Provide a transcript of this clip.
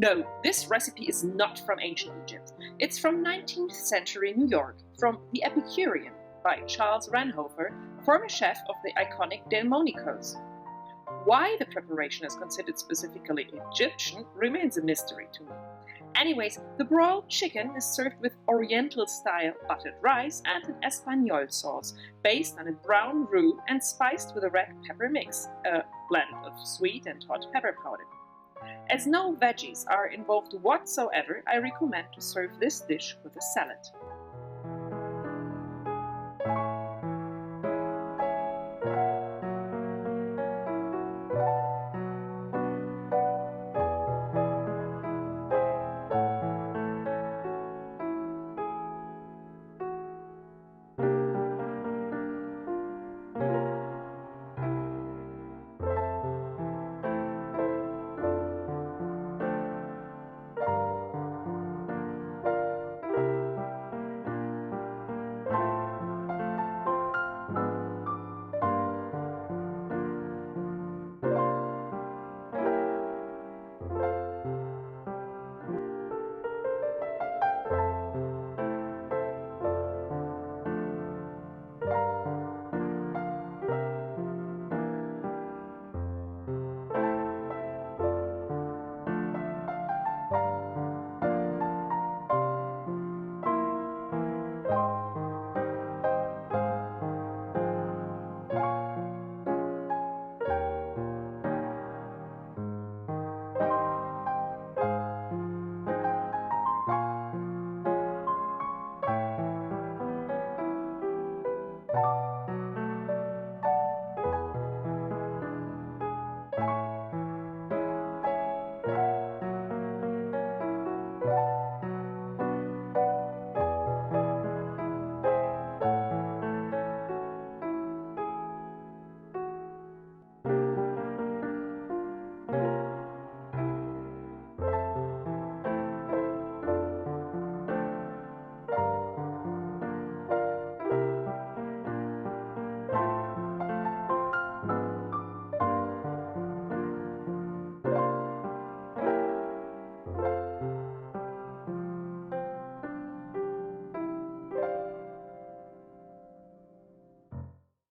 No, this recipe is not from ancient Egypt. It's from 19th century New York, from The Epicurian by Charles Ranhofer, former chef of the iconic Delmonicos. Why the preparation is considered specifically Egyptian remains a mystery to me. Anyways, the broiled chicken is served with oriental-style buttered rice and an espagnol sauce based on a brown roux and spiced with a red pepper mix, a blend of sweet and hot pepper powder. As no veggies are involved whatsoever, I recommend to serve this dish with a salad.